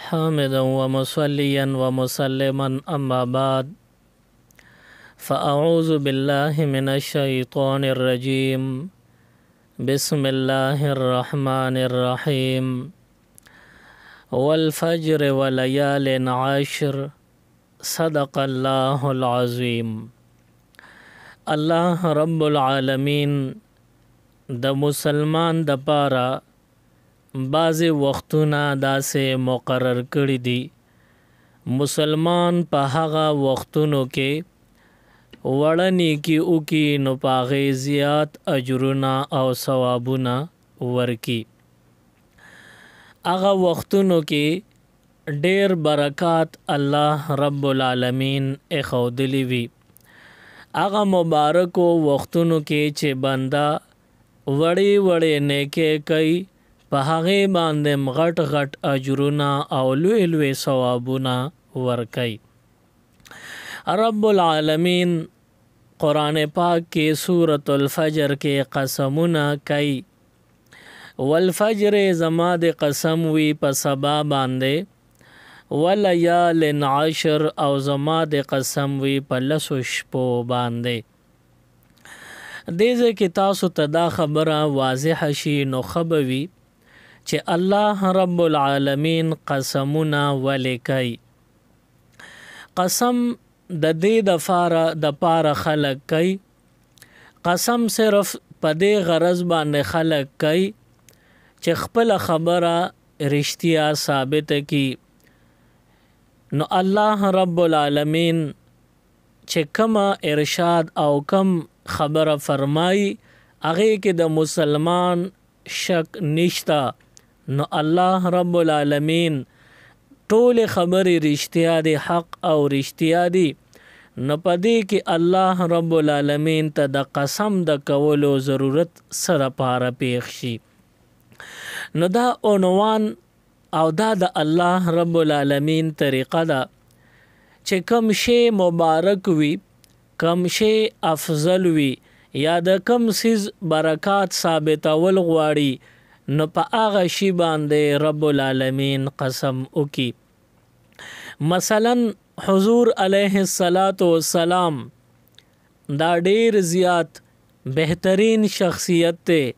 حامدا ومصليا ومسلما أما بعد فأعوذ بالله من الشيطان الرجيم بسم الله الرحمن الرحيم والفجر وليال عشر صدق الله العظيم. الله رب العالمین د مسلمان د پاره بعضې وختونه داسې مقرر کړي دي مسلمان په هغه وختونو کې وړه نیکي وکړي نو په هغې زیات اجرونه او ثوابونه ورکړي. هغه وختونو کې ډېر برکات الله رب العالمین ایښودلی وي. هغه مبارکو وختونو کې چې بنده وړې وړې نیکۍ کوي په هغې باندې غټ غټ اجرونه او لوی لوی ثوابونه ورکوي. رب العالمین قرآن پاک کې سورة الفجر کې قسمونه کوي. والفجر زما د قسم وي په سبا باندې، ولیال عشر او زما د قسم وي په لسو شپو باندې. دې ځای کې تاسو ته دا خبره واضح شي نو ښه به وي چې الله رب العالمین قسمونه ولې کوي. قسم د دې د پاره خلق کوي. قسم صرف په دې غرض باندې خلق کوي چې خپل خبره رښتیا ثابت کی. نو الله رب العالمین چې کوم ارشاد او کم خبره فرمای هغې کې د مسلمان شک نشتا. نو الله رب العالمین ټول خبرې رښتیا دي، حق او رښتیا دي. نو په دې کې الله رب العالمین ته د قسم د کولو ضرورت سره پاره پیښ شي. نو دا عنوان او دا د الله رب العالمین طریقه ده چې کم شی مبارک وي، کم شی افضل وي، یا د کم سیز برکات ثابتول غواړي نو په هغه شی باندې رب العالمین قسم وکي. مثلا حضور علیه السلام دا ډیر زیات بهترین شخصیت ته.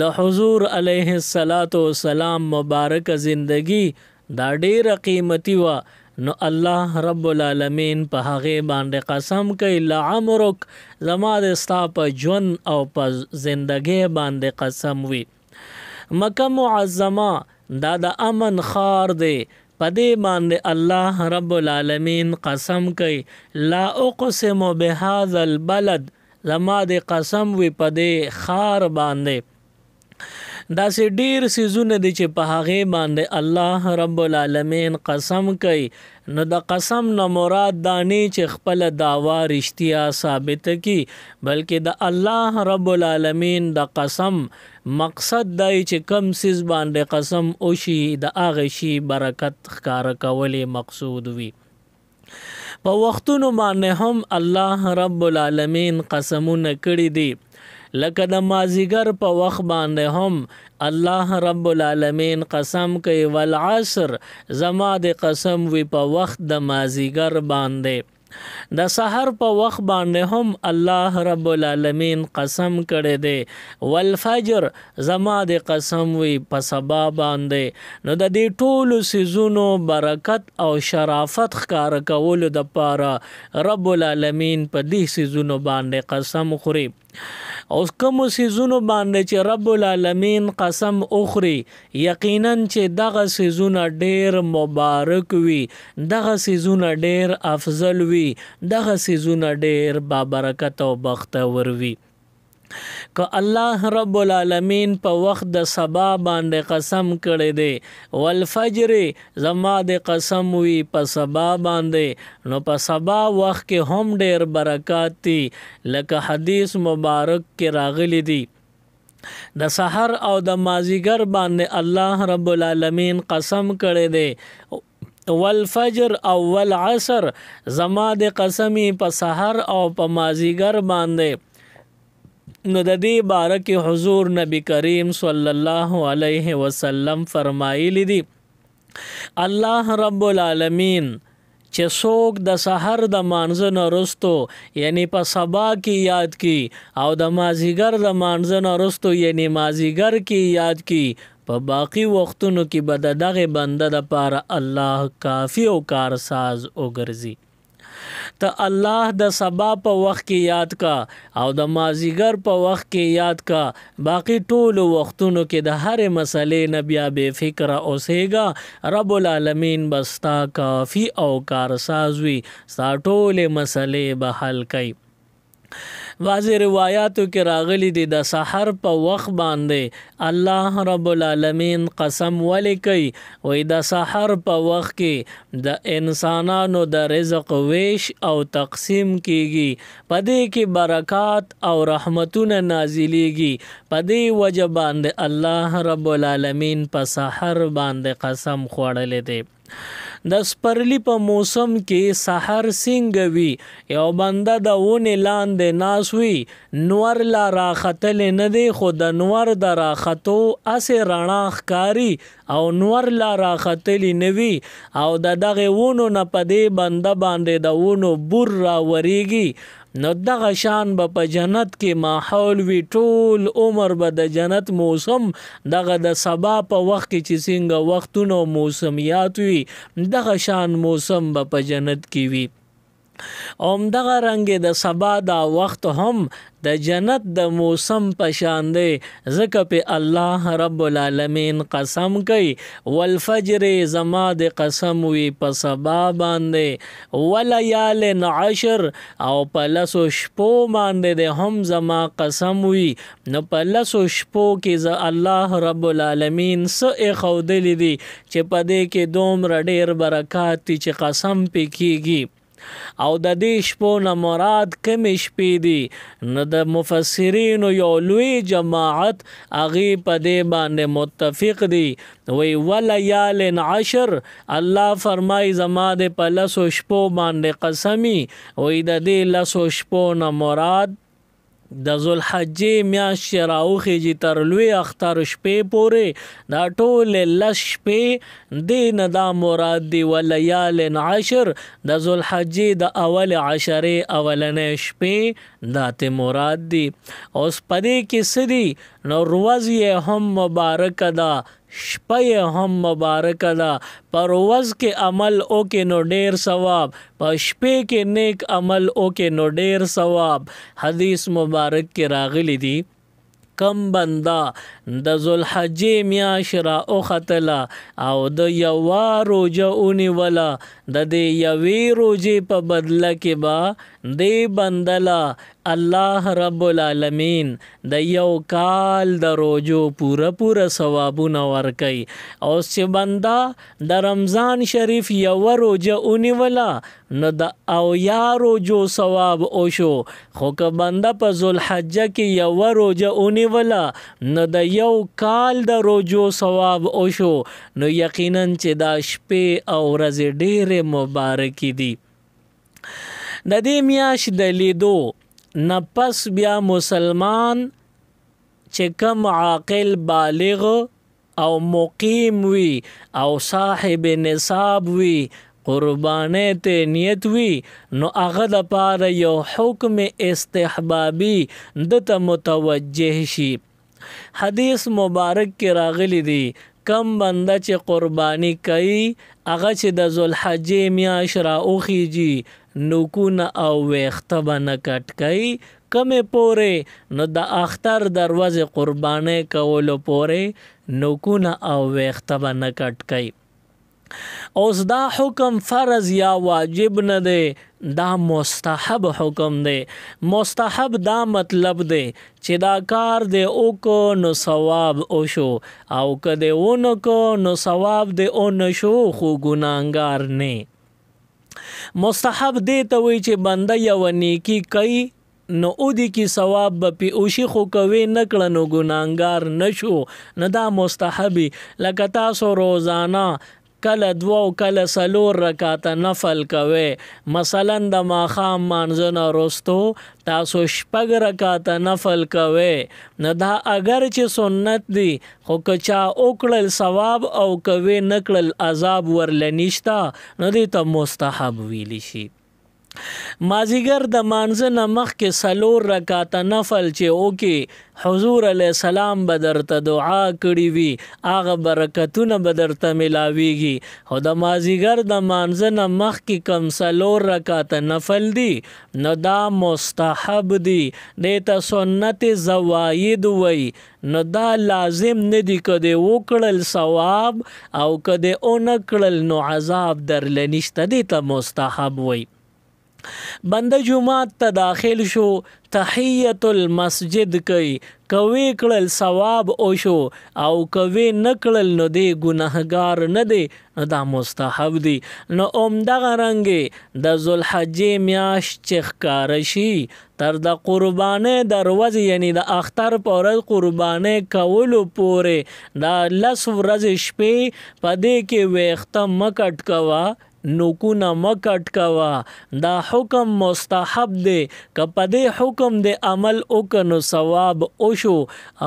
د حضور علیه السلام مبارک زندگی دا ډیر قیمتي وا. نو الله رب العالمین په هغې باندې قسم کوي لعمرک، زما د ستا په ژوند او په زندګۍ باندې قسم وي. مکه معظمه دا د امن خار دی، په دې باندې الله رب العالمین قسم کوي لا اقسم بهذا البلد، زما د قسم وي په دې خار باندې. داسې ډیر سیزونه دي چې په هغې باندې الله رب العالمین قسم کوي. نو د قسم نه مراد دا نه چې خپل دعوا رښتیا ثابت کی، بلکې د الله رب العالمین د قسم مقصد دی چې کم سیز باندې قسم وشي د هغه شي برکت ښکاره کولې مقصود وي. په وختونو باندې هم الله رب العالمین قسمونه کړي دي. لکه د مازیګر په وخت باندې هم الله رب العالمین قسم کوي والعصر، زما د قسم وي په وخت د مازیګر باندې. د سحر په وخت باندې هم الله رب العالمین قسم کړی دی والفجر، زما د قسم وي په سبا باندې. نو د دې ټولو سیزونو برکت او شرافت ښکاره کولو دپاره رب العالمین په دې سیزونو باندې قسم خوري. او کومو سیزونو باندې چې رب العالمین قسم اخري یقینا چې دغه سیزونه ډیر مبارک وي، دغه سیزونه ډیر افضل وي، دغه سیزونه ډیر بابرکت او بختور وي. که الله رب العالمین په وخت د سبا باندې قسم کړی دی والفجر، زما د قسم وي په سبا باندې، نو په سبا وخت کې هم ډیر برکات دي. لکه حدیث مبارک کې راغلی دی د سحر او د مازیګر باندې الله رب العالمین قسم کړی دی والفجر او والعصر، زما د قسمی په سحر او په مازیګر باندې. نو د دې باره کې حضور نبی کریم صلی الله علیه وسلم فرمایلی دي الله رب العالمین چې څوک د سحر د مانځه نه وروستو یعنی په سبا کې یاد کی او د مازیګر د مانځه نه وروستو یعنی مازیګر کې یاد کی په باقی وختونو کې به د دغه بنده دپاره الله کافی او کارساز وګرځي. ته الله د سبا په وخت کې یاد کا او د مازیګر په وخت کې یاد کا، باقی ټولو وختونو کې د هرې مسلې نه بیا بې فکره اوسېږه. رب العالمین به ستا کافي او کارساز وي، ستا ټولې مسلې به حل کوي. بعضې روایاتو کې راغلی دی د سحر په وخت باندې الله رب العالمین قسم ولې کوي، وایي د سحر په وخت کې د انسانانو د رزق ویش او تقسیم کیږي، په دې کې برکات او رحمتونه نازلیږي. په دې وجه باندې الله رب العالمین په سحر باندې قسم خوړلی دی. د سپرلی په موسم کې سحر څنګه وي، یو بنده د ونې لاندې ناست وي، نور لا راختلی نه دی، خو د نور د راختو هسې رڼا ښکاري او نور لا راختلی نه وي او د دغې ونو نه په دې بنده باندې د ونو بور راورېږي، نو دغه شان به په جنت کې ماحول وي. ټول عمر به د جنت موسم دغه د سبا په وخت کې چې څنګه وختونه موسمیات وي دغه شان موسم به په جنت کې وي. همدغه رنګ د سبا دا وخت هم د جنت د موسم په شان دی، ځکه په الله رب العالمین قسم کوي والفجر، زما د قسم وي په سبا باندې، ولیال عشر، او په لسو شپو باندې د هم زما قسم وي. نو په لسو شپو کې الله رب العالمین څه ایښودلی دي چې په دې کې دومره ډېر برکات دي چې قسم پې کېږي. او د دې شپو نه مراد کمې شپې دي، نو د مفسرینو یو لوی جماعت هغې په دې باندې متفق دي، وی ولیال عشر، الله فرمای زما د په لسو شپو باندې قسمی، وی د دې لسو شپو نه مراد د ذوالحجې میاشت چې راوخیږي تر لوی اختر شپې پورې، دا ټولې لس شپې دې نه دا مراد دي. ولیال عشر، د ذوالحجې د اول عشرې اولنۍ شپې دا ته مراد دي. اوس په دې کې څه دي؟ نو ورځ یې هم مبارکه ده، شپه یې هم مبارکه ده. پر ورځ کې عمل وکړې نو ډېر ثواب، په شپې کې نیک عمل وکړې نو ډېر ثواب. حدیث مبارک کې راغلی دی کم بنده د ذوالحجې میاشت را وختله او د یوه روژه ونیوله، د دې یوې روژې په بدله کې به دې بندله الله رب العالمین د یو کال د روژو پوره ثوابونه ورکوي. اوس چې بنده د رمضان شریف یوه روژه ونیوله نو د اویا روژو ثواب وشو، خو که بنده په ذوالحجه کې یوه روژه ونیوله نو د یو کال د روژو ثواب وشو. نو یقینا چې دا شپې او ورځې ډېرې مبارکې دي. د دې میاشت د لیدو نه پس بیا مسلمان چې کم عاقل بالغ او مقیم وي او صاحب نصاب وي، قربانۍ ته نیت وي، نو هغه دپاره یو حکم استحبابي دته متوجه شي. حدیث مبارک کې راغلی دی کم بنده چې قربانی کوي هغه چې د ذوالحجې میاشت را وخیږي نوکونه او ویښته به نه کټ کوي، کمې پورې نو د اختر دروازې قربانۍ کولو پورې نوکونه او ویښته به نه کټ کوي. اوس دا حکم فرض یا واجب نه دی، دا مستحب حکم دی. مستحب دا مطلب دی چې دا کار دی وکړو نو ثواب وشو، او که دی ونه کړو نو ثواب دی ونه شو خو ګناهګار نه. مستحب دی ته وایي چې بنده یوه نیکي کوي نو اودی کی ثواب به پی اوشي، خو کوي نکړه نو ګناهګار نشو، نه دا مستحبي. لکه تاسو روزانه کله 2 او کله 4 رکعاته نفل کوئ. مثلا د ماښام مانځه نه وروستو تاسو 6 رکعاته نفل کوئ. نو دا اگر چې سنت دی خو که چا وکړل ثواب او کوي نه کړل عذاب ورله نشته نو دې ته مستحب ویلی شي. مازیګر د مانځه نه مخکې 4 رکعاته نفل چې وکړي حضور علیه السلام به درته دعا کړې وي هغه برکتونه به درته میلاویږي. خو د مازیګر د مانځه نه مخکې کم 4 رکعاته نفل دی نو دا مستحب دی، دې ته سنت زواید وی. نو دا لازم نه دی که دې وکړل ثواب او که دې ونه کړل نو عذاب درله نشته، دې ته مستحب وی. بنده جمعات ته داخل شو تحیت المسجد کوي، کوي کړل ثواب او شو او کوي نه کړل نو دی ګناهګار نه دی، نو دا مستحب دی. نو دغه رنګې د ذوالحجې میاشت چې ښکاره شي تر د قربانۍ د ورځې یعنی د اختر په ورځ قربانۍ کولو پورې دا 10 ورځې شپې په دې کې ویښته مه کټ کوه، نوکونه مکټ کوه. دا حکم مستحب دی، که په دې حکم د عمل وکنو ثواب وشو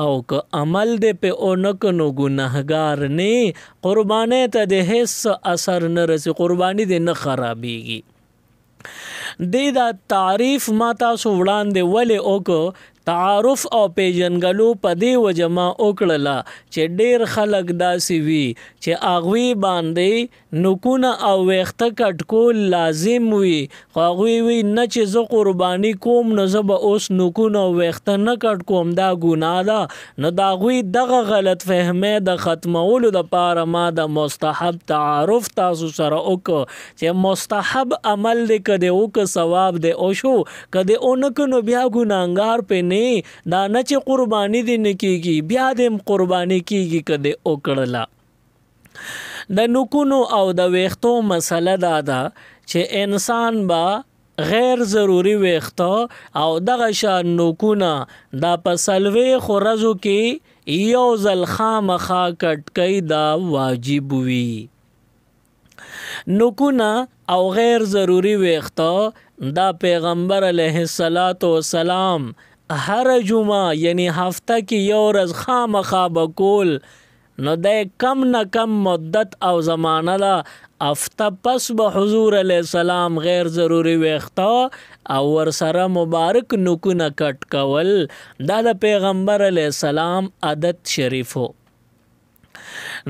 او که عمل د په اونکنو ګناهګار نه، قربانی ته د هیڅ اثر نه رسی، قربانی د نه خرابیږي. دې دا تعریف ما تاسو وړاندې ولې وکړو تعارف او پیژنګلو په دې وجه ما وکړله چې ډیر خلک داسې وي چې هغوی باندې نوکونه او ویښته کټ کول لازم وي، خو هغوی وي نه چې زه قرباني کوم نو زه به اوس نوکونه او ویښته نه کټ کوم، دا ګناه ده. نو د هغوی دغه غلط فهمۍ د ختمولو دپاره ما د مستحب تعارف تاسو سره وکړو چې مستحب عمل دی، که د وکړه ثواب دی او شو، که د اونکه نو بیا ګناهګار پې دا نه چې قربانی دی نکیږي، بیا دیم قربانی کیږي که دی وکړله. د نوکونو او د ویښتو مسله دا ده چې انسان با غیر ضروری ویښته او دغه شان نوکونه دا په 4 ورځو کې یو ځل خامخا کټ کوي، دا واجب وي. نوکونه او غیر ضروری ویښته دا پیغمبر علیه السلام هر جمعه یعنی هفته کې یو ورځ خامخا به کول، نو د کم نه کم مدت او زمانه ده هفته پس به حضور علیه السلام غیر ضروری ویښته او ورسره مبارک نوکونه کټ کول، دا د پیغمبر علیه السلام عادت شریفو.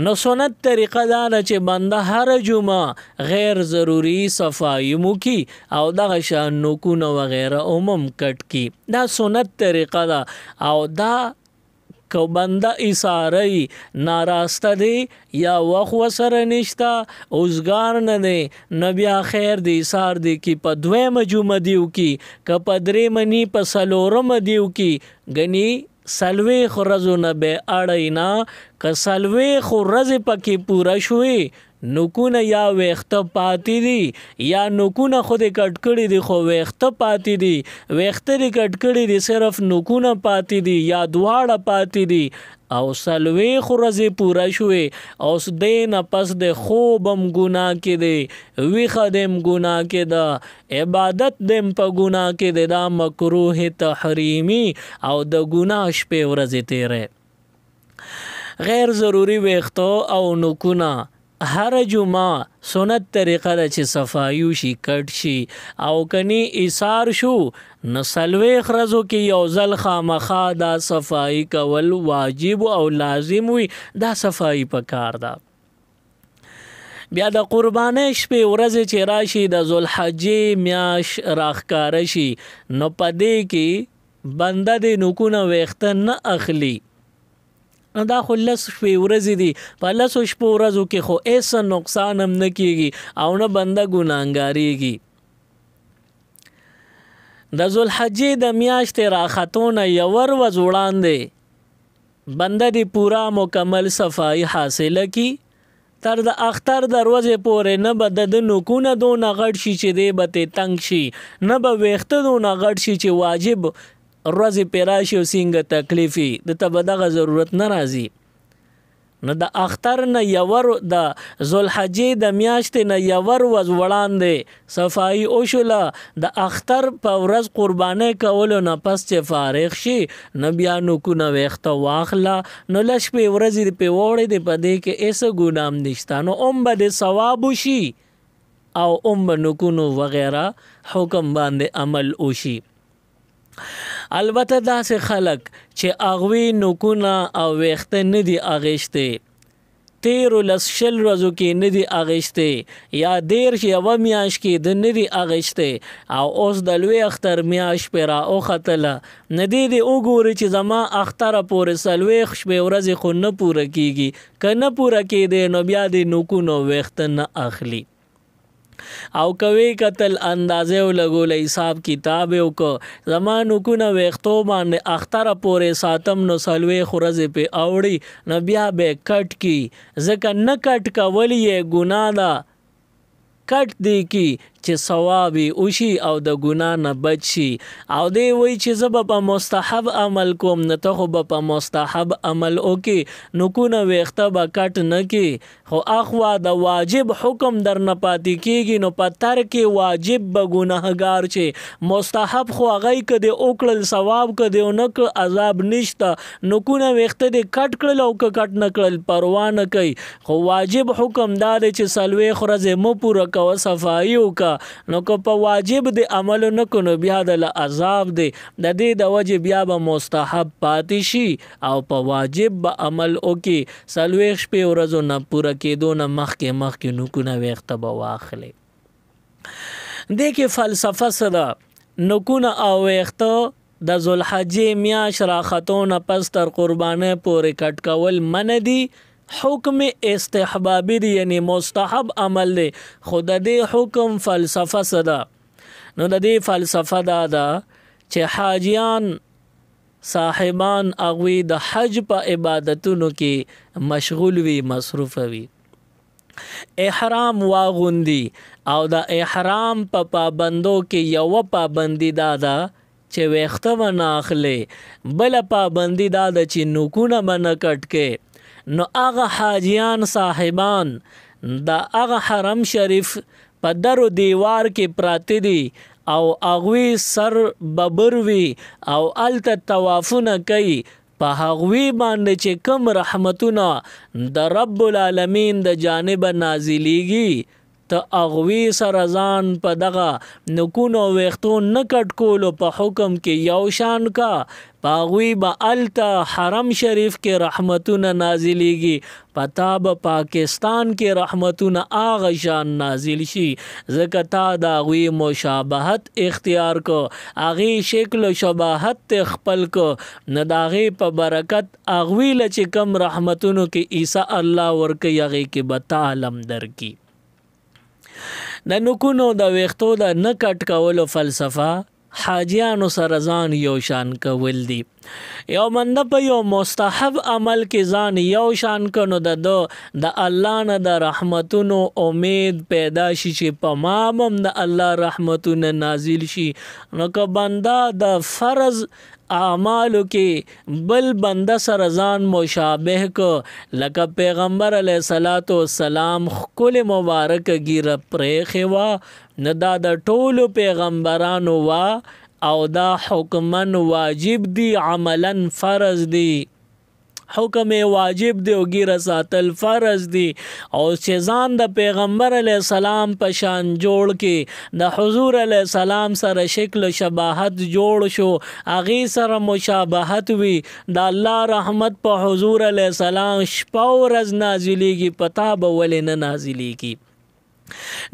نو سنت طریقه دا ده چې بنده هر جمعه غیر ضروری صفائی موکی او دغه شان نوکونه وغیره عموم کټ کی، دا سنت طریقه ده. او دا که بنده ایساری ناراسته دی یا وخت وسره نشته اوزګار نه دی نو بیا خیر دی ایسار دی کی په 2 جمعه دیو کی، که په 3 منی په 4 دیو کی، گنی 4 ورځو نه به اړی نه، که 4 ورځې پکې پوره شوي نوکونه یا ویښته پاتې دي یا نوکونه خو دې کټ کړي دي خو ویښته پاتې دي، ویښته دې کټ کړي دي صرف نوکونه پاتې دي یا دواړه پاتې دي او 4 ورځې پوره شوي او دې نه پس د خوب هم ګناه کې دی، ویښه دیم ګناه کې ده، عبادت دیم په ګناه کې دی، دا مکروه تحریمی او د ګناه شپې ورځې تیرې. غیر ضروری ویښته او نوکونه هر جمعه سنت طریقه ده چې صفایو شي کټ شي او کني ایثار شو نو 4 ورځو کې یو ځل خامخا دا صفائی کول واجب او لازم وي، دا صفائی پکار ده. بیا د قربانۍ شپې ورځې چې راشي د ذوالحجې میاشت راښکاره شي نو په دې کې بنده د نوکونه ویښته نه اخلي، نو دا خو 10 شپې ورځې دي، په 10 شپو ورځو کې خو ایسا نقصان هم نه کیږي او نه بنده ګناهګاریږي. د ذوالحجې د میاشتې راختونه یو ورځ وړاندې بنده دی پورا مکمل صفائی حاصله کی، تر د اختر د ورځې پورې نه به د نوکونه دونه غټ شي چې دی به تې تنګ شي، نه به ویښته دونه غټ شي چې واجب ورځې پې راشي او څنګه تکلیفي د ته به دغه ضرورت نه راځي. نو د اختر نه یور د ذوالحجې د میاشتې نه یور ورځ وړاندې صفایي وشوله د اختر په ورځ قربانۍ کولو نه پس چې فارغ شي نو بیا نوکونه ویښته واخله نو لږ شپې ورځې پې وړې دې په دې کې هېڅ ګناه هم نشته نو به د ثواب وشي او به نوکونو وغیره حکم باندې عمل وشي. البته داسې خلک چې هغوی نوکونه او ویښته نه دي اغېشتې 13 شل ورځو کې نه دي اغېشتې یا 13 یوه میاشت کې د نه دي اغېشتې او اوس د لوی اختر میاشت پرې راوختله نه دې وګوري چې زما اختره پورې 40 شپې ورځې خو نه پوره کېږي که نه پوره کېدی نو بیا د نوکونو ویښته نه اخلي او کوي قتل اندازې ولګول حساب کتاب یو کو زما نوکونه ویښتو باندې اختره پورې ساتم نو 40 ورځې پې اوړي نو بیا به کټ کی ځکه نه کټ کول یې ګناه ده کټ دی کی چې ثوابي وشي او د ګناه نه بچ شي او دی وایي چې زه به په مستحب عمل کوم نه ته خو به په مستحب عمل وکې نوکونه ویښته به کټ نه کې خو اخوا د واجب حکم در نه پاتې کېږي نو په ترک واجب به ګناهګار چې مستحب خو هغه که دې وکړل ثواب که دې ونه کړ عذاب نشته نوکونه ویښته دې کټ کړل او که کټ نه کړل پروا نه کوي خو واجب حکم دا دی چې 40 ورځې مه پوره کوه صفایي وکړه نو که په واجب د عمل نه کو نو بیا د عذاب دی د دې د وجه بیا به مستحب پاتې شي او په واجب به عمل وکړي 40 شپې ورځو نه پوره کېدو نه مخکې نوکونه ویښته به واخلي. دې کې فلسفه څه ده نوکونه او ویښته د ذوالحجې میاشت راختو نه پس تر قربانۍ پورې کټ کول منع دي حکم استحبابی دی یعنی مستحب عمل دی خود دې حکم فلسفه څه ده نو د دې فلسفه دا ده چې حاجیان صاحبان هغوی د حج په عبادتونو کې مشغول وي مصروف وي احرام واغوندي او د احرام په پابندو کې یوه پابندي دا ده چې ویښته به نه اخلي بله پابندي دا ده چې نوکونه به نه کټ کې نو هغه حاجیان صاحبان د هغه حرم شریف په در و دیوار کې پراته دي او هغوی سر ببر وي او هلته طوافونه کوي په هغوی باندې چې کم رحمتونه د رب العالمین د جانبه نازلیږي ته هغوی سره ځان په دغه نوکونو ویښتو نه کټ کولو په حکم کې یو شان کا په هغوی به هلته حرم شریف کې رحمتونه نازلیږي په تا به پاکستان کې رحمتونه هغه شان نازل شي ځکه تا د هغوی مشابهت اختیار کو هغې شکل و شباهت خپل کو نه د هغې په برکت هغوی له چې کم رحمتونو کې عیسی الله ورکوي هغې کې به تا علم درکي. د نوکونو د ویښتو د نه کټ کولو فلسفه حاجیانو سره ځان یو شان کول دي یو منده په یو مستحب عمل کې ځان یو شان کنو د الله نه د رحمتونو امید پیدا شي چې په ما هم د الله رحمتونه نازل شي نو که بنده د فرض اعمالو کې بل بنده سره ځان مشابه کو لکه پیغمبر علیه الصلاۃ والسلام خپل مبارک ګیره پرېښې وه نه دا د ټولو پیغمبرانو وا او دا حکمن واجب دی عملا فرض دی حکم واجب دی او ګیره ساتل فرض دی او چې ځان د پیغمبر علیه السلام په شان جوړ کې د حضور علیه السلام سره شکل شباهت جوړ شو هغې سره مشابهت وي د الله رحمت په حضور علیه السلام شپه ورځ نازلیږي پتا به ولې نه نازلیږي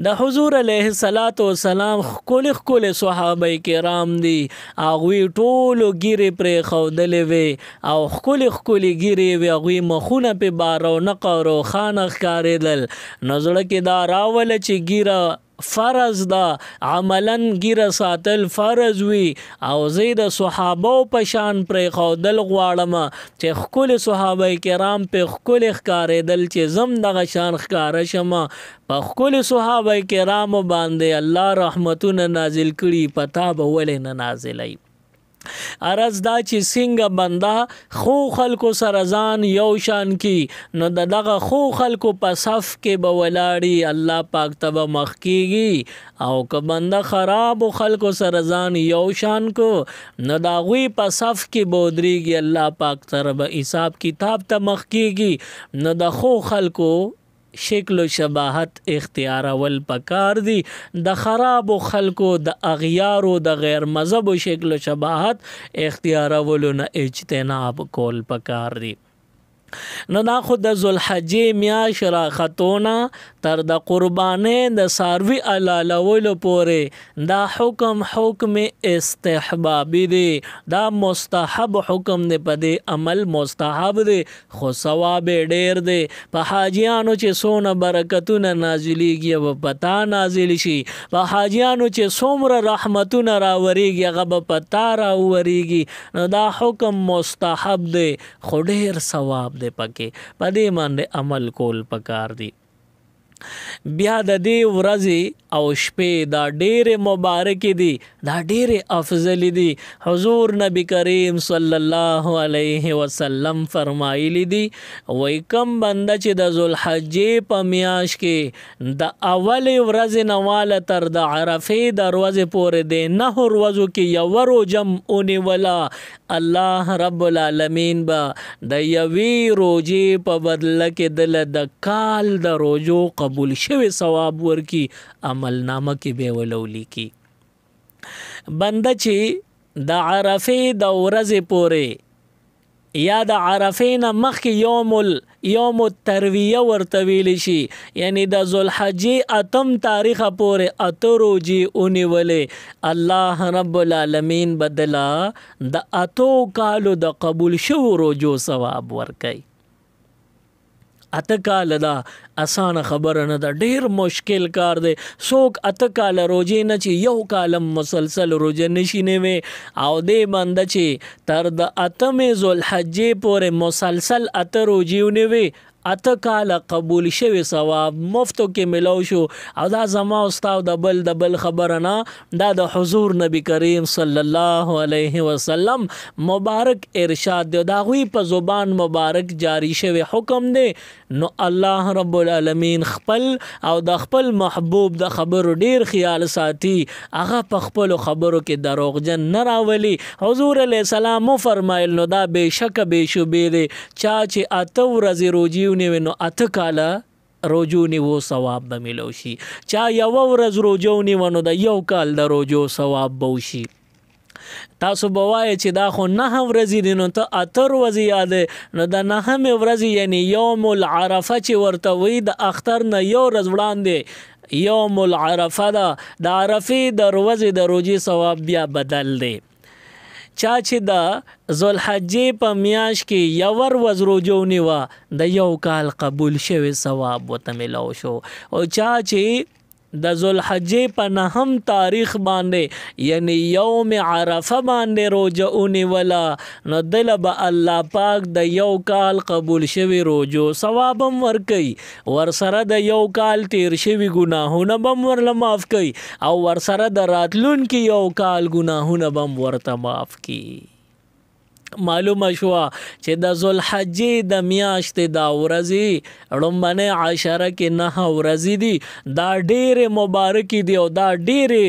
د حضور علیه السلام ښکلې صحابه کرام دي هغوی ټولو ګیرې پرېښودلې وې او ښکلې ګیرې وې هغوی مخونه پې با رونقه او روښانه ښکارېدل نو زړه کې دا راوله چې ګیره فرض ده عملا ګیره ساتل فرض وي او زه د صحابو په شان پرېښودل غواړم چې ښکلې صحابه کرام پې ښکلې ښکارېدل چې زم دغه شان ښکاره شم په ښکلې صحابه کرامو باندې الله رحمتونه نازل کړي پتا به ولې نه نازلوي عرض دا چې څنګه بنده خو خلکو سره ځان یو شان کی نو دغه خو خلکو په صف کې به ولاړی الله پاک ته به مخ کیږي او که بنده خراب خلکو سره ځان یو شان کو نو د هغوی په صف کې به ودرېږي الله پاک سره به حساب کتاب ته مخ کیږي نو د خو خلکو شکل و شباهت اختیارول پکار دی د خراب خلکو د اغیارو د غیر مذهب شکل و شباهت اختیارولو نه اجتناب کول پکار دی نو دا خو د ذوالحجې میاشت راختونه تر د قربانۍ د څاروي حلالولو پورې دا حکم استحبابي دی دا مستحب حکم دی په دې عمل مستحب دی خو ثواب ډیر دی په حاجیانو چې څونه برکتونه نازلیږي او پتا نازل شي په حاجیانو چې څومره رحمتونه راوریږي هغه به پتا راوریږي نو دا حکم مستحب دی خو ډیر ثواب دی پکې په دې باندې عمل کول پکار دی بیا د دې ورځې او شپې دا ډېرې مبارکې دي دا ډېرې افضل دي حضور نبی کریم صلی الله علیه وسلم فرمایلی دي وای کم بنده چې د ذوالحجې په میاشت کې د اولې ورځې نه واله تر د عرفې د ورځې پورې د 9 ورځو کې یوه روژه ونیوله الله رب العالمین به د یوې روژې په بدله کې دله د کال د روژو قبول شوی ثواب ورکی عمل نامه کې به ولولی کی بنده چې د عرفې د ورځې پورې یا د عرفې نه مخکې یوم الترویه ورته ویلی شي یعنی د ذوالحجې اتم تاریخه پورې اته روژې ونیولې الله رب العالمین بدله د اتو کالو د قبول شوو روژو ثواب ورکوي اته کال دا اسانه خبره نه ده ډیر مشکل کار دی څوک اته کال روژې نه چې یو کالم مسلسل روژه نشي نیوی او دې بنده چې تر د اتمې ذوالحجې پورې مسلسل اته روژې ونیوی اته کال قبول شوی ثواب مفتو کې ملو شو او دا زما استاد د بل خبره نه دا د حضور نبی کریم صلی الله علیه وسلم مبارک ارشاد دی دا غوی په زبان مبارک جاری شوی حکم دی نو الله رب العالمین خپل او د خپل محبوب د خبرو ډیر خیال ساتي هغه په خپل خبرو کې دروغجن نه راولي حضور علیه السلام فرمایل نو دا بشک بشوبې دی چا چې اته ورځې روژې نو اته کاله روژو نیو ثواب به ملو شي چا یو ورځ روژو نیو نو د یو کال د روژو ثواب به وشي تاسو به وایئ چې دا خو 9 ورځې دي نو ته اته ورځې یادې نو د 9مې ورځې یعنی یوم العرفه چې ورته وایي د اختر نه یو ورځ وړاندې یوم العرفه ده د عرفې د ورځې د روژې ثواب بیا بدل دی چا چې د ذوالحجې په میاشت کې یو ورځ روژه ونیوه د یو کال قبول شوی ثواب ورته ملو شو او چا چې د ذوالحجې په 9 تاریخ باندې یعنی یوم عرفه باندې روژه ونیوله نو دله به الله پاک د یو کال قبول شوی روژو ثواب هم ورکوي ورسره د یو کال تیر شوي ګناهونه به هم ورله معاف کوي او ورسره د راتلونکي یو کال ګناهونه به هم ورته معاف کوي معلومه شوه چې د ذوالحجې د میاشتې دا ورځې لومبنۍ عشره کې 9 ورځې دي دا ډېرې مبارکې دي او دا ډېرې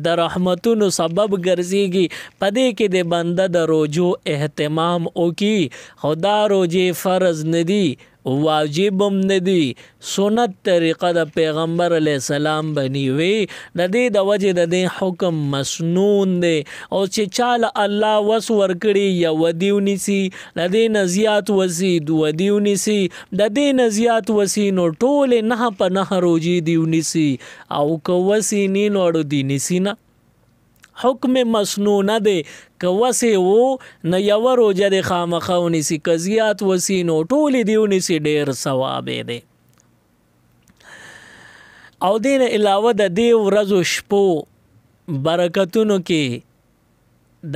د رحمتونو سبب ګرځېږي په دې کې د بنده د روژو اهتمام وکړي خو دا روژې فرض نه دي واجب هم نه دي سنت طریقه د پیغمبر علیه السلام بنی وی د دې د وجې د دې حکم مسنون دی او چې چاله الله وس ورکړي یا ودی ونیسي د دې نه زیات وسي ودی ونیسي د دې نه زیات وسي نو ټولې 9 په 9 روژې دی ونیسي او که وسي نی نو اړو دی نیسي نه حکم مسنونه دی که وسې وو نه یوه روژه د خامخا ونیسي که زیات وسي نو ټولې دې ونیسي ډېر ثواب دی او دې نه علاوه د دې ورځو شپو برکتونو کې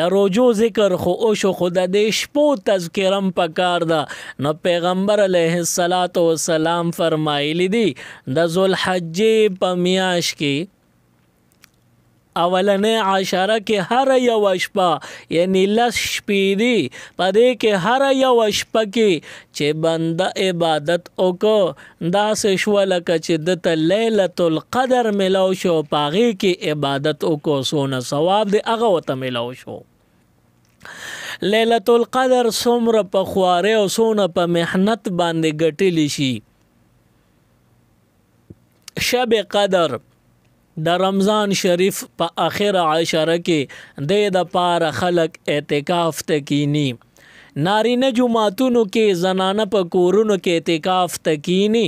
د روژو ذکر خو اوشو خو د دې شپو تذکرم پکار ده نو پیغمبر علیه السلام فرمایلی دي د ذوالحجې په میاشت کې اولنې عشره کې هر یو شپه یعنی لس شپې دي په دې کې هر یو شپه کې چې بنده عبادت وکړو داسې شوه لکه چې دته لیلة القدر ملو شو په هغې کې عبادت وکړو څونه ثواب دی هغه ورته ملو شو. لیلة القدر څومره په خوارۍ او څونه په محنت باندې ګټلی شي. شب قدر د رمضان شریف په آخره عشره کې د پاره خلق اعتکاف ته کینی. نارینه جماعتونو کې زنانه په کورونو کې اعتکاف ته کینی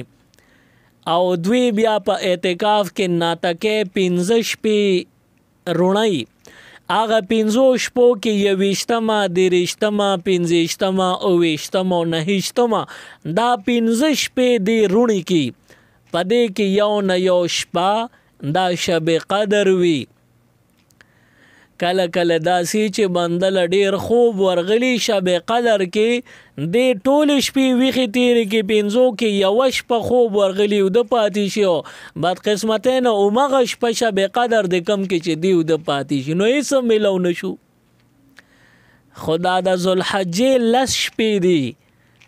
او دوی بیا په اعتکاف کې ناتکې 15 شپې رونی. هغه 15 شپو کې 21 23 25 29 29 دا 15 شپې دی رونی کی پدې کې یو نه یو شپه دا شب قدر وي. کله کله داسې چې بندل ډیر خوب ورغلی شب قدر کې د ټول شپې ویخي تیرې کې 15 کې یو شپه خوب ورغلی او د پاتې شو بد قسمتین او مغه شپه شب قدر د کم کې چې دی او د پاتې شي نو هیڅ ملو نشو. خدا د ذوالحجې لس شپې دی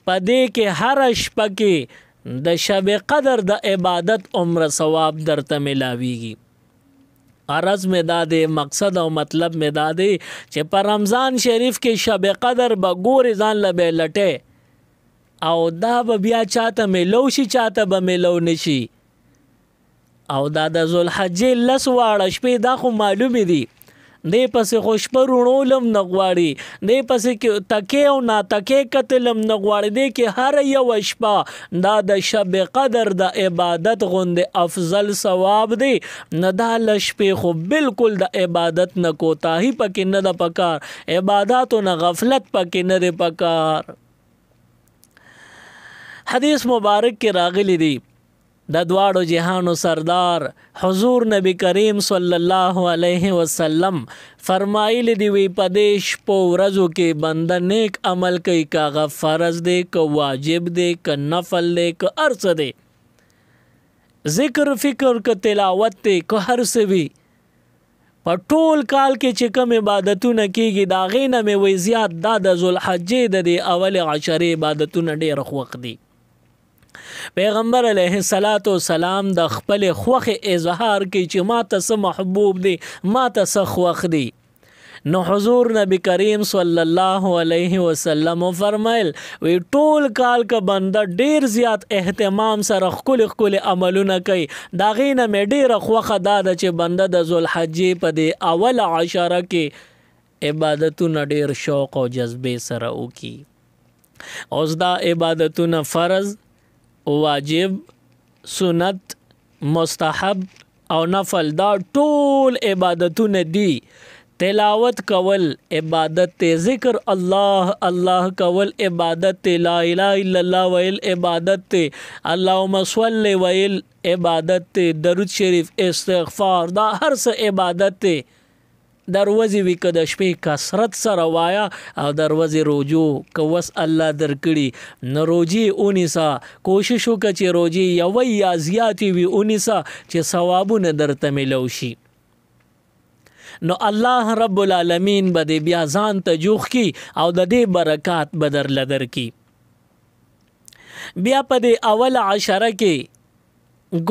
پدې کې هر شپه کې د شب قدر د عبادت عمر ثواب درته ملاویږي. عرض میں دادے مقصد او مطلب میں دادے چې په رمضان شریف کې شب قدر به ګورې ځان لبه لټه او دا به بیا چاته ملو شي چاته به ملو نشي او دا د ذوالحجې لس واړه شپې دا خو معلومې دي دې پسې خوش پرونولم نه غواړي دې پسې کې تکې او ناتکې کتلم نه غواړي دې کې هر یو شپه دا د شب قدر د عبادت غوندې افضل ثواب دی. نه دا لشپې خو بالکل د عبادت نه کوتاهي پکې نه ده پکار عباداتو نه غفلت پکې نه ده پکار. حدیث مبارک کې راغلی دی د دواړو جهانو سردار حضور نبی کریم صلی الله علیه وسلم فرمایلی دی وی پدیش پو ورځو کې بنده نیک عمل کوي کاغه فرض دی که واجب دی که نفل دی که ارس دی ذکر فکر که تلاوت دی که هر څه وي په ټول کال کې چې کوم عبادتونه کیږي دا غینه مې وی زیات دا د ذوالحجې د اول عشره عبادتونه ډېر خوښ دي. پیغمبر علیه الصلاۃ والسلام د خپل خوخ اظهار کوي چې ما ته څه محبوب دی ما ته څه خوښ دی. نو حضور نبی کریم صلی الله علیه وسلم فرمایل وی ټول کال که بنده ډیر زیات اهتمام سره خپل عملونه کوي دا غینه مې ډیره خوخه دا ده چې بنده د ذوالحجې په دې اول عشره کې عبادتونه ډیر شوق او جذبې سره وکي. اوس دا عبادتونه فرض واجب سنت مستحب او نفل دا ټول عبادتونه دي. تلاوت کول عبادت ته ذکر الله الله کول عبادت ته لا اله الا الله ویل عبادت ته اللهم صل ویل عبادت ته درود شریف استغفار دا هر څه عبادت ته. دروازه وی که د شپې کثرت سره وایا او دروازه روجو که وس الله درکړي نو روجي اونیسا کوشش وکړه چې روجي یو یا زیاتی وی اونیسا چې ثوابونه درته ملو شي. نو الله رب العالمین به دې بیا ځان ته جوخ کی او د دې برکات بدر لدر کی. بیا په دې اول عشره کې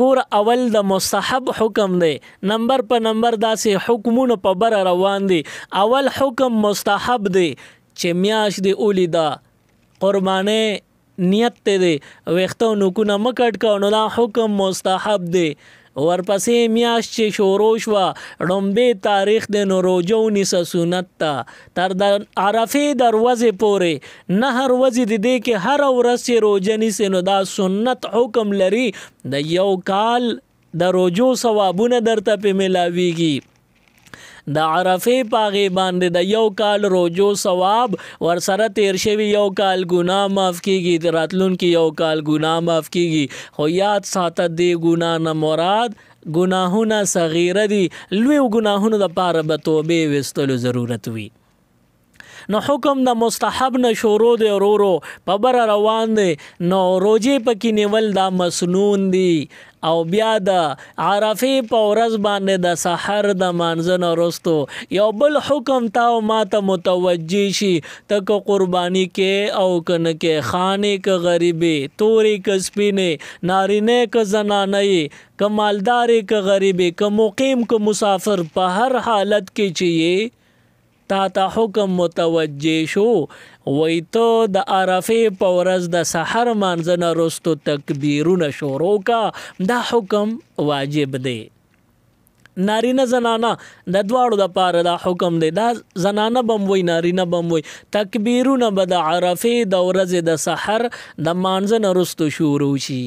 ګور اول د مستحب حکم دی نمبر په نمبر داسې حکمونه په بر روان دي. اول حکم مستحب دی چې میاش دی اولیدا قربانې نیت ته دی وختو نکونه مکټ کو نو دا حکم مستحب دی. ورپسې میاش چې شروع شوه ړومبې تاریخ د نو روجو نیسه سنت ته تر د عرفې دروازې پورې نه هر ورځې د دې کې هر ورځ چې روجه نیسې نو دا سنت حکم لري د یو کال د روجو ثوابونه درته پې ملاویږي. د عرفې پاغي باندې د یو کال روجو ثواب ورسره تیر شوی یو کال ګناه معاف کیږي راتلونکي یو کال ګناه معاف کیږي. خو یاد ساته دی ګناه نه مراد ګناهونه صغیره دي لوی ګناهونه د پاره به توبې وستلو ضرورت وي. نو حکم د مستحب نه شروع دی ورورو په بر روان دی. نو روجې پکې نیول دا مسنون دی او بیا د عرفې په ورځ باندې د سحر د مانځه نه وروستو یو بل حکم تا او ما ته متوجه شي ته که قرباني کې او که نه کې خانې که غریبې تورې که سپینې نارینه که زنانه که مالدارې که غریبې که مقیم که مسافر په هر حالت کې چې یې تا ته حکم متوجه شو وای ته د عرفې په ورځ د سحر مانځه نه وروستو تکبیرونه شروع کا دا حکم واجب دی نارینه زنانه د دواړو دپاره دا حکم دی دا زنانه بم وای نارینه بم وای تکبیرونه به د عرفې د ورځې د سحر د مانځه نه وروستو شروع شي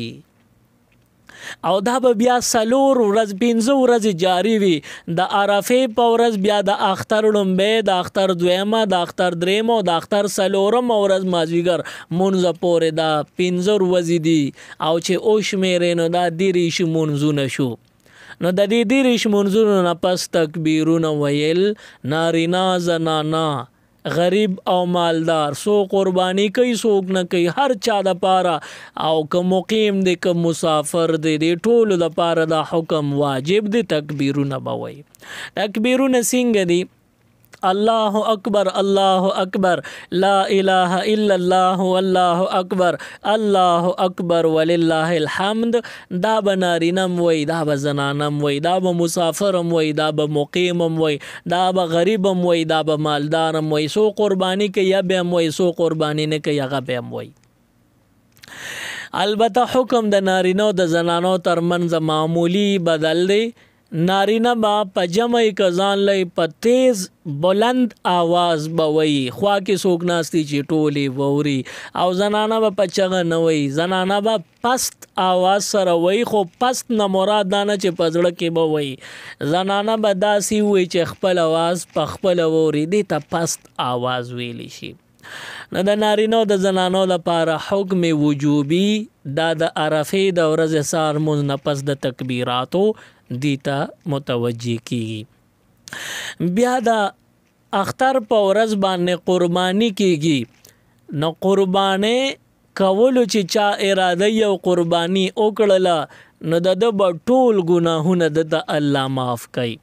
او دا به بیا څلور ورځ 15 ورځې جاری وي د عرفې په ورځ بیا د اختر لومبۍ د اختر دویمه د اختر دریمه او د اختر څلورمه ورځ مازدیګر مونځ پورې دا 15 ورځې دي او چې وشمېرې نو دا 30 مونځونه شو نو د دې 30 مونځونو نه پس تکبیرونه ویل نارینه زنانه غریب او مالدار سو قربانی کوي څوک نه کوي هر چا د پاره او که مقیم دی که مسافر دی د ټولو د پاره دا حکم واجب دی تکبیرونه به وایي تکبیرونه څنګه دي الله اکبر الله اکبر لا اله الا الله والله اکبر الله اکبر ولله الحمد دا به نارینم وی دا به زنانم وی دا به مسافرم وی دا به مقیمم وی دا به غریبم وی دا به مالدارم وی سو قربانی که یا بهم وی سو قربانی نه که یا بهم وی البته حکم د نارینو د زنانو ترمنځ معمولی بدل دی نارینه با په جمع کزان لای په تیز بلند آواز بوي خوا کې څوک ناستی چې ټولې ووري او زنانه به په چغه نه وي زنانه به پست آواز سره وي خو پست نه مراد دانه چې په زړه کې به وي زنانه به داسې وي چې خپل آواز په خپل ووري دي ته پست آواز ویلی شي نو د نارینو د زنانو لپاره حکم وجوبي دا د عرفې د ورځې سهار مونځ نه پس د تکبیراتو دیتا متوجه کیږي بیا د اختر په ورځ باندې قربانی کیږي نو قرباني کولو چې چا اراده یو قربانی وکړله نو د به ټول ګناهونه د الله معاف کوي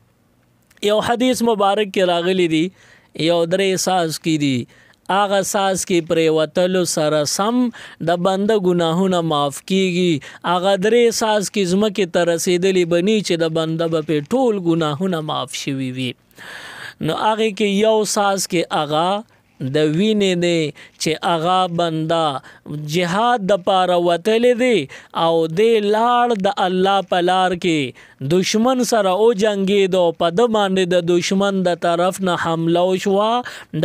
یو حدیث مبارک کې راغلی دی یو درې ساز کی دی آغا ساز کې پرې وتلو سره سم د بنده ګناهونه معاف کیږي آغا درې ساز کې زمکه ته رسیدلی بنی چې د بنده په ټول ګناهونه معاف شوي وي نو هغه کې یو ساز کې آغا د وینې دی چې آغا بنده جهاد د پاره وتلی دی او د لاړ د الله په لار کې دشمن سره او جنگیدو په د باندې د دشمن د طرف نه حمله وشوه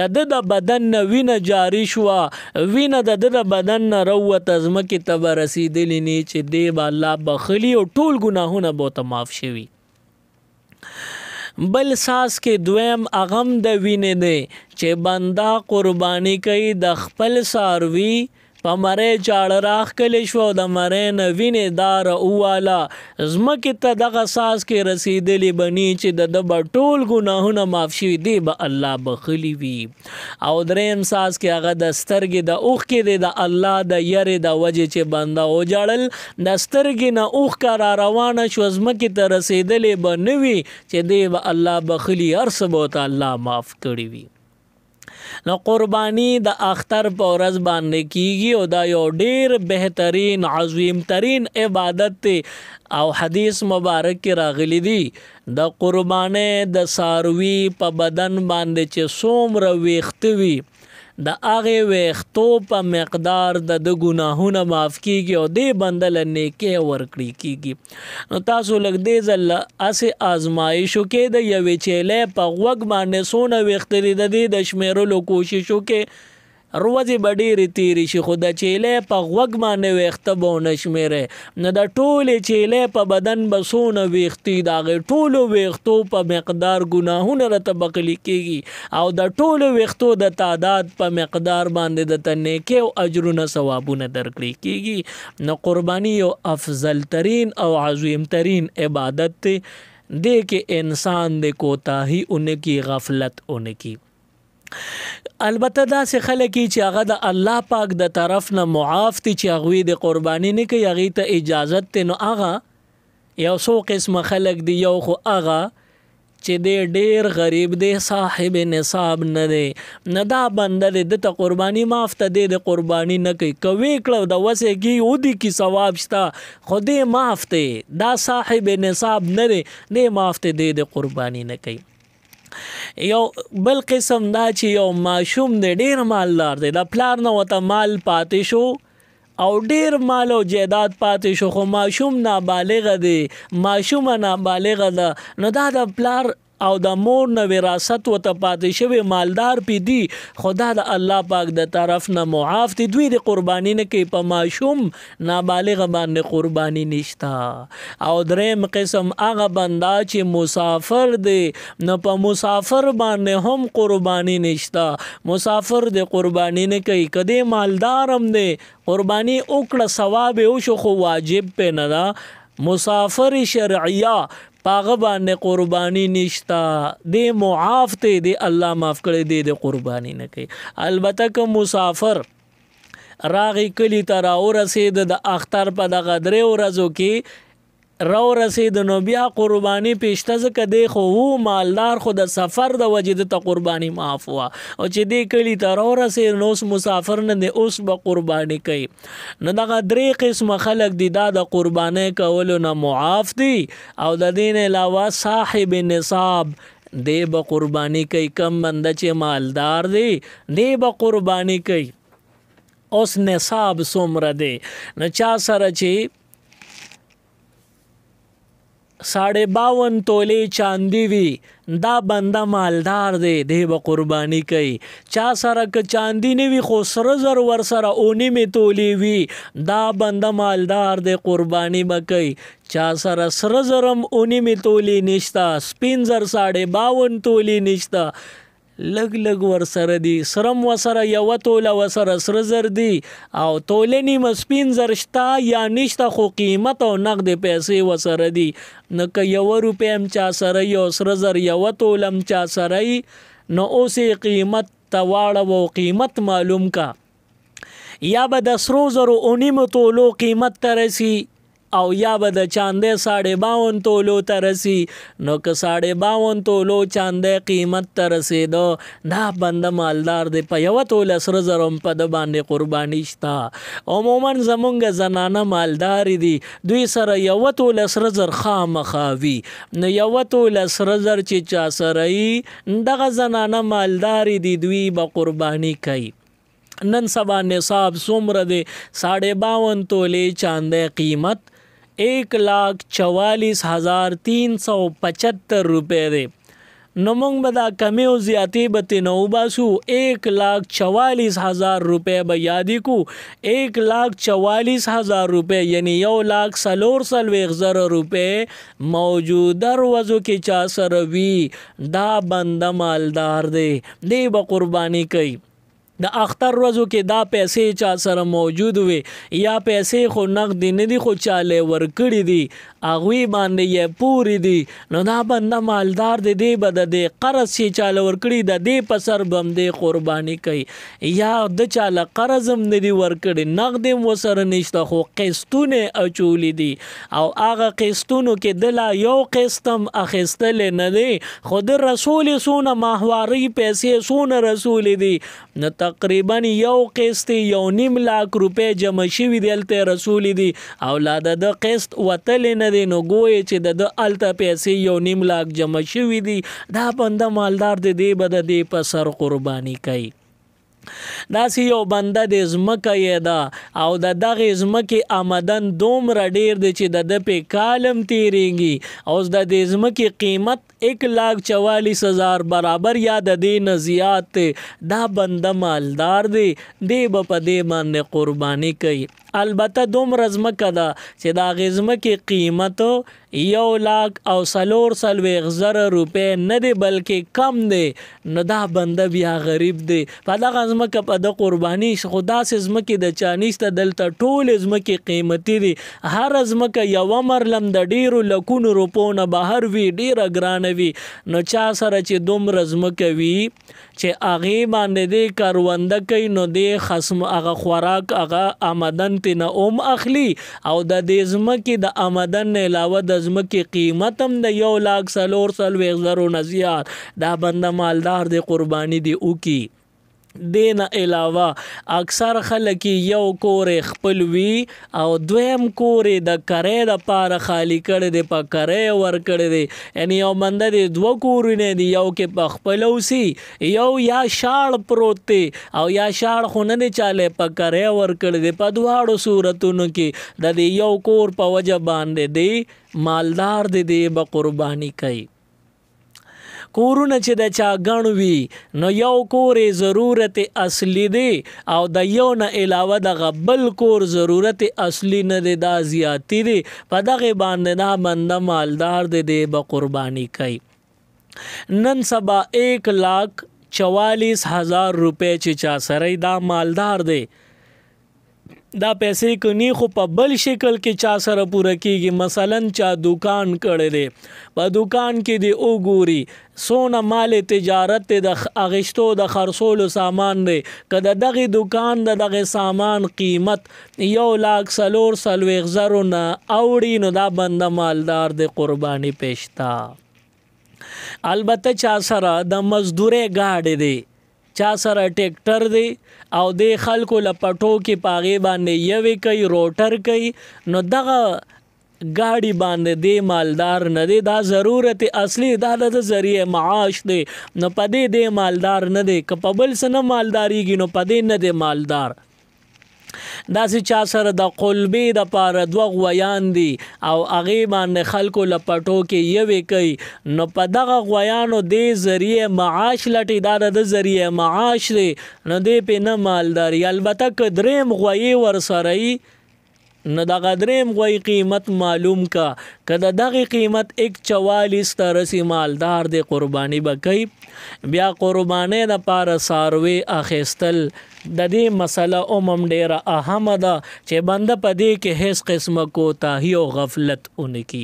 د بدن نه وینه جاری شوه وینه د بدن نه روت ازمکې ته رسیدلی نه چې دی به الله بخلی او ټول ګناهونه به ته معاف شوي بل ساس کې دویم اغم د وینې دی چې بندا قربانی کوي د خپل ساروي په مړی چاړه راښکلی شوه او د مړی نه وینې داره وواله ځمکې ته دغه ساس کې رسیدلی بني چې د به ټول ګناهونه معاف شوي دی به الله بخلی وي او دریم ساس کې هغه د سترګې د اوښکې دی د الله د یرې د وجې چې بنده وجړل د سترګې نه اوښکه را روانه شوه ځمکې ته رسیدلی به نه وي چې دی به الله بخلی هر څه به ورته الله معاف کړي وي نو قربانی د اختر په ورځ باندې کیږي او دا یو ډیر بهترین عظیم ترین عبادت دی او حدیث مبارک کې راغلی دی د قربانه د ساروي په بدن باندې چې څومره ویښته وي د هغه ویښتو په مقدار د ګناهونه معاف کیږي او دې بنده له نیکۍ ورکړي کیږي نو تاسو لږ دې ځله اسې آزمایشو کې د یوې چیلې په غوږ باندې څونه ویښته دي د دې د شمیرلو کوشش وکړئ روزې به ډېرې تېرې شي خو د چیلې په غوږ باندې ویښته به ونه شمېرئ نو د ټولې چیلې په بدن به څونه ویښتې د هغې ټولو ویښتو په مقدار ګناهونه راته بخلي کېږي او د ټولو ویښتو د تعداد په مقدار باندې درته نیکۍ او اجرونه ثوابونه درکړي کېږي نو قرباني یو افضل ترین او عظیم ترین عبادت دی دې کې انسان د کوتاهي اونکی غفلت اونکی البته داسې خلک چې هغه د الله پاک د طرف نه معاف دي چې هغوی د قرباني نه کوي هغې ته اجازت دی نو هغه یو څو قسمه خلک دی، یو خو هغه چې دی ډیر غریب دی، صاحب نصاب نه دی، نه دا بنده دی دته قرباني معاف ته دی د قرباني نه کوي، کوي کړه د وسې کی ودی کی ثواب شته خو دی معاف دی، دا صاحب نصاب نه دی، دی معاف ته دی د قرباني نه کوي. یو بل قسم دا چې یو ماشوم دی ډیر مالدار دی، د پلار نه وته مال پاتې شو او ډیر مال او جیداد پاتې شو، خو ماشوم نابالغ دی، ماشومه نابالغه ده، نو دا د پلار او د مور نه وراثت وته پاتې شوی مالدار پی دی، خدا د الله پاک د طرف نه معاف دي، دوی د قرباني نه کوي، په ماشوم نابالغ باندې قرباني نشتا. او دریم قسم هغه بندا چې مسافر دی، نو په مسافر باندې هم قرباني نشتا، مسافر د قرباني نه کوي، کدی مالدار هم دی قرباني وکړه ثواب او شو خو واجب په نه دا، مسافر شرعیه پاغه باندې قربانی نشتا، دی معاف ته دی الله معاف کړي دی د قربانی نه کوي. البته که مسافر راغی کلی ته راورسید د اختر په دغه درې ورځو کې راورسید نو بیا قربانی پیشته ځکه دی خو و مالدار خو د سفر د وجې ته قربانی معاف وه، او چې دی کلی ته راورسید نو اوس مسافر نه دی اوس به قربانی کوي. نو دغه درې قسمه خلک دی دا د قربانی کولو نه معاف دی، او د دین علاوه صاحب نصاب دی به قربانی کوي، کم بنده چې مالدار دی دی به قربانی کوي. اوس نصاب څومره دی؟ نو چا سره چې 52 تولې چاندی وي دا بنده مالدار دی، دی به قربانی کوي. چا سره که چاندی نه وي خو سره زر ور سره 19 تولې وي دا بنده مالدار دی، قربانی به کوي. چا سره سره زرم 19 تولې نشتا، سپین زر 52 تولې نشتا، لګ لګ ور سره دی، سرم وسره یو توله وسره سره زر دی، او توله نیمه سپین زر شتا یا نشتا خو قیمت او نقد پیسې وسره دی. نو که 1 روپۍ هم چا سره یو سره زر یو توله هم چا سره نو اوسې قیمت ته واړه و قیمت معلوم کا، یا به د سرو زرو 19 تولو قیمت ته رسی او یا به د چاندې 52 تولو ته رسی. نو که 52 تولو چاندې قیمت ته رسیدو دا بنده مالدار دی، په یو توله سره زر هم په د باندې قرباني شته. عموما زمونږ زنانه مالدار دي، دوی سره یو توله سره زر خامخا وي، نو یو توله سره زر چې چا سره دغه زنانه مالدار دي دوی به قرباني کوي. نن سبا نصاب څومره دی؟ 52 تولې چاندې قیمت 1,44,375 روپے دی. نو مونږ به دا کمی او زیاتې به ترې نه وباسو، 1,44,000 روپے به یادې کو، 1,44,000 روپے یعنی 1,40,000 روپے موجوده ورځو کې چا سره وي دا بنده مالدار دی، دی به قرباني کوي. د اختر ورځو کې دا پیسې چا سره موجود وي یا پیسې خو نقد نه دي خو چاله ورکړي دي هغوی باندې یې پوری دي، نو دا بنده مالدار دی، دی به د دې قرض چې چاله ورکړي د دې په سر به هم دی قرباني کوي. یا د چاله قرض هم نه دي ورکړي، نقد هم ورسره نشته خو قسطونه اچولی دي، او هغه قسطونو کې د لا یو قسط هم اخیستلی نه دی، خو د رسول څونه ماهواري پیسې څونه رسولی دي، نو تقریبا یو قسط 1.5 لاک روپے جمع شوي دي هلته رسولی دي، او لا د قسط وتلی نه دی، نو ګویې چې د هلته پیسې 1.5 لاک جمع شوي دي، دا بنده مالدار دی، دی به د دې په سر قرباني کوي. داسې یو بنده د ځمکه یې ده او د دغې ځمکې آمدن دومره ډیر دی چې د ده پې کالم تیریږي، اوس د دې ځمکې قیمت 1,44,000 برابر یا د دې نه زیات دی، دا بنده مالدار دی، دی به په دې باندې قرباني کوي. البته دومره ځمکه ده چې د هغې ځمکې قیمت 1,40,000 روپۍ نه دی بلکې کم دی، نو دا بنده بیا غریب دی، په دغه ځمکه په د قرباني خو داسې ځمکې د چا نشته، دلته ټولې ځمکې قیمتي دي، هره ځمکه یوه مرلم د ډیرو لکونو روپو نه بهر وي، ډیره ګرانه وي. نو چا سره چې دومره ځمکه وي چې هغې باندې دی کرونده کوي، نو دی خصم هغه خوراک هغه آمدن تینا اوم اخلی او د دې ځمکې د آمدن نه علاوه د ځمکې قیمت هم د 1,40,000 نه زیات دا بنده مالدار دی قربانی دی اوکی. دین علاوه اکثر خلک یو کور خپل وی او دویم کور د کرې د پاره خالی کړي دی په کرې ور کړي دی یعنی یو بنده دی دوه کورونه دی یو کې په خپل اوسي یو یا شاړ پروت دی او یا شاړ خو نه دی چاله په کرې ور کړي دی په دواړو صورتونو کې د یو کور په وجه باندې دی مالدار دی به قربانی کوي. کورونه چې د چا ګڼ وي نو یو کور ضرورت اصلي دی او د یو نه علاوه د بل کور ضرورت اصلي نه دی دا زیاتی دی په دغه باندې دا بنده مالدار دی به قربانی کوي. نن سبا 1,44,000 روپے چې چا سره دا مالدار دی دا پیسې کني خو په بل شکل کې چا سره پوره کیږي. مثلا چا دکان کړی دی په دکان کې دی وګوري سونه مال تجارت د اغشتو د خرڅولو سامان دی که د دغه دکان د دغه سامان قیمت 1,40,000 نه اوړي نو دا بنده مالدار دی قربانی پېشتا. البته چا سره د مزدوري گاډي دی چا سره ټریکټر دی او د خلکو لپټو کې پاغي باندې یوي کوي روټر کوي نو دغه گاڑی باندې دی مالدار نه دی دا ضرورت اصلي دا د ذریعہ معاش دی نو پدې دی مالدار نه دی که په بل څه نه مالداریږي نو پدې نه دی مالدار. داسې چا سره د قلبې د پاره دوه غویان دي او هغې باندې خلکو لپټو کې یوې کوي نو په دغه غویانو دې ذریعه معاش لټي دا د ذریعه معاش دی نو دې پې نه مالداري. البته که دریم غویې ورسره وي نو دغه دریم غوی قیمت معلوم کا که د دغه قیمت 1,44 ته رسي مالدار دی قربانی به کوي. بیا قربانی د پاره څاروي اخیستل د دې مسله هم ډیره اهمه ده چې بنده په دې کې هیڅ قسمه کوتاهي او غفلت ونه کي.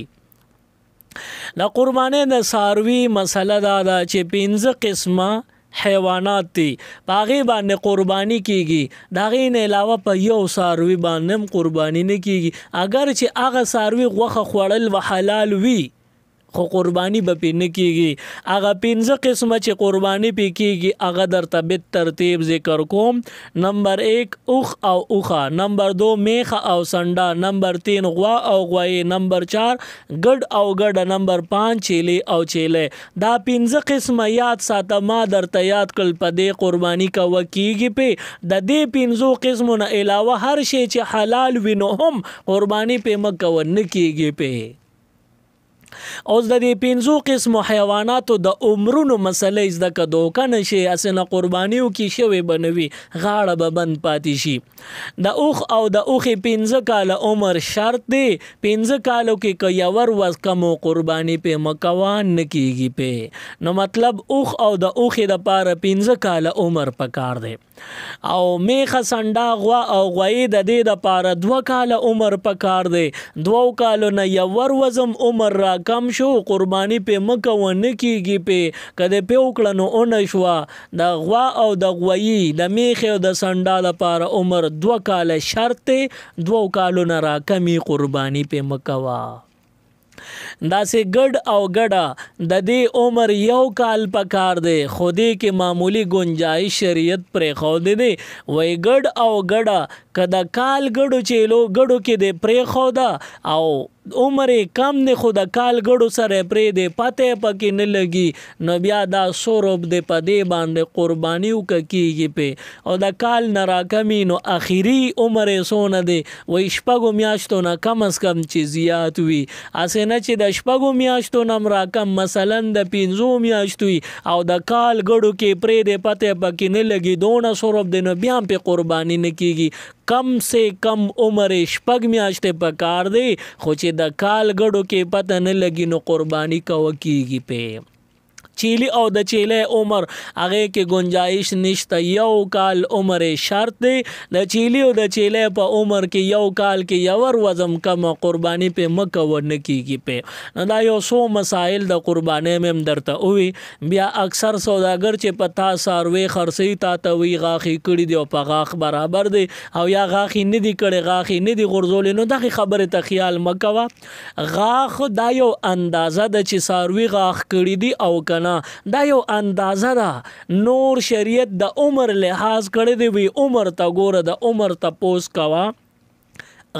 د قربانی د څاروي مسله دا ده چې 5 قسمه حیوانات دي پاغي باندې قربانی کیږي داغې نه علاوه په یو څاروي باندې قربانی نه کیږي اگر چې هغه څاروي غوښه خوړل و حلال وي خو قربانی به پې نه کیږي. هغه 5 قسمه چې قربانی پې کیږي هغه درته به ترتیب ذکر کوم. نمبر 1 اوخ او اوخه، نمبر 2 میخه او سنډا، نمبر 3 غوا او غوای، نمبر 4 ګډ او ګډه، نمبر 5 چیلې او چیلې. دا 5 قسمه یاد ساته ما درته یاد کړل په دې قربانی کوه کیږي په د دې 5 قسمو نه علاوه هر شی چې حلال وي نو هم قربانی په مکوه نه کیږي په. اوس د دې 5 قسمو حیواناتو د عمرونو مسلې زده که دوکه نشي اسنه قربانیو کې شوی بنوي غاړه به بند پاتې شي. د اوخ او د اوخې 5 کاله عمر شرط دی. 5 کالو کې که یور وز کمو قربانی په مکوان نه کیږي په. نو مطلب اوخ او د اوخې د پاره 5 کاله عمر پکار دی. او میخه سنډا غوا او غوای د دې د پاره 2 کاله عمر پکار دی. 2 کالو نه یور وزم عمر را کم شو قربانی په مکو نه کیږي په. کده په وکړه نو اون شو د غوا او د غوی د میخه او د سنډا لپاره عمر 2 کاله شرط دی. 2 کالو نه را کمی قربانی په مکوا. داسې ګډ او ګډه د دې عمر 1 کال پکار دی خو دې کې معمولی گنجائش شریعت پرې خو دی وای ګډ او ګډه کدا کال ګډو چیلو ګډو کې دې پرې خو دا او عمر کم نه خود کال ګړو سره پرې دی پته پکې نه لګي نو بیا دا سورب دی په دې باندې قربانیو کیږي په. او د کال نه راکمي نو اخیری عمر سونه دی وای شپږو میاشتو نه کم از کم چې زیات وي اسنه چې د شپږو میاشتو نه راکم مثلا د 5 میاشتو او د کال ګړو کې پرې دی پته پکې نه لګي دونه سورب دی نو بیا په قربانی نه کیږي. کم سے کم عمر 6 میاشتې پکار دی خو چې د کال ګړو کې پته نه لګي نو قربانی کوه کیږي په. چیلی او د چیلی عمر هغه کې گنجائش نشته. 1 کال عمر شرط دی. د چیلی او د چیلی په عمر کې 1 کال کې یور وزم کم قربانی په مکه ونه کیږي په. نو دا یو څو مسائل د قربانی مم درته وي. بیا اکثر سوداګر چې پتا ساروي خرسي تا ته وی غاخي کړي دی او په غاخ برابر دی او یا غاخي نه دی کړي غاخي نه دی غرزول. نو دغه خبره ته خیال مکوا. غاخ دا یو اندازه د چې ساروي غاخ کړي دی او کنه دا یو اندازه ده. نور شریعت د عمر لحاظ کړی دی وی عمر تا ګوره د عمر تا پوس کوا.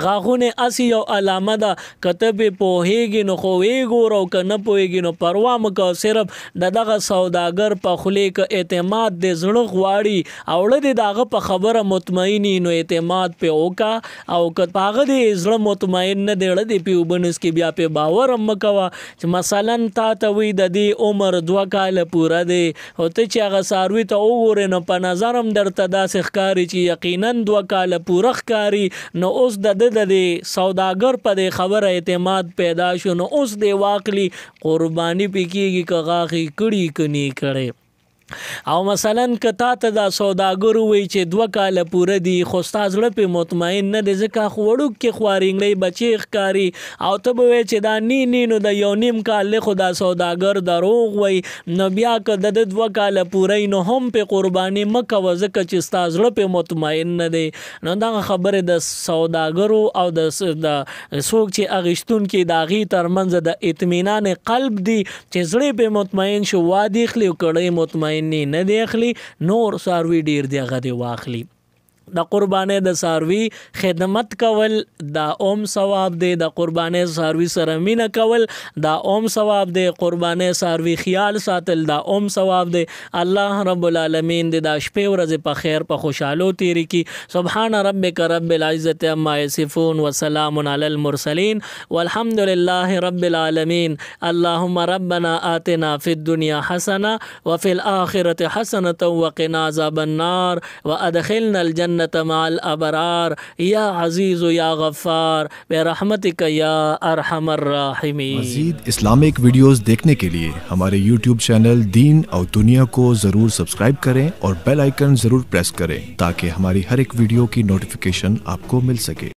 غاغونه اسی یو علامه ده کتب په هیګي نو خو وی ګورو کنه پويږي نو پروا مکو. صرف دغه سوداګر په خلی ک اعتماد د زړه غواړي او له دغه په خبره مطمئنی نو اعتماد په اوکا او ک پاغه د زړه مطمئن نه دی له په وبنس کې بیا په باور مکوا چې مثلا تا ته وی د دې عمر 2 کال پورا دی او ته چې هغه ساروي ته وګورې نو په نظرم درته داسې ښکاری چې یقینا 2 کال پورا ښکاری. نو اوس د سوداګر په دې خبره اعتماد پیدا شو نو اوس دی واقعي قرباني پکېږي که غاخي کړي کني کړي. او مثلا کتا ته دا سوداګر وی چې 2 کال پوره دی خو استاد لړ په مطمئن نه دي ځکه خوړو کې خوارینګړي بچي ښکاری او ته به چې دا نی نو د یو نیم کال له خدا سوداګر دروغ وی. نو بیا که د 2 کال پوره نو هم په قرباني مکه وځکه چې استاد لړ په مطمئن نه دي. نو دا خبره د سوداګرو او د سوق چې اغشتون کې داغي ترمنځ د اطمینان قلب دی چې زړه په مطمئن شو وادي خلی کړي مطمئن نه دی اخلي. نور ساروي ډیر دی غدي واخلي. د قربانه د ساروي خدمت کول دا اوم ثواب دی. د قربانه ساروي سره مینه کول دا اوم ثواب دی. قربانه ساروي خیال ساتل دا اوم ثواب دی. الله رب العالمین د شپې ورځې په خیر په خوشالو تیری کی. سبحان ربک رب العزت عما یصفون وسلام علی المرسلین والحمد لله رب العالمین. اللهم ربنا آتنا فی الدنيا حسنه وفي الاخره حسنه وقنا عذاب النار وادخلنا الجنه مع الابرار یا عزیز یا غفار برحمتک یا ارحم الراحمین. مزید اسلامک ویڈیوز دیکھنے کے لیے ہمارے YouTube چینل دین اور دنیا کو ضرور سبسکرائب کریں اور بیل آئیکن ضرور پریس کریں تاکہ ہماری ہر ایک ویڈیو کی نوٹیفیکیشن آپ کو مل سکے.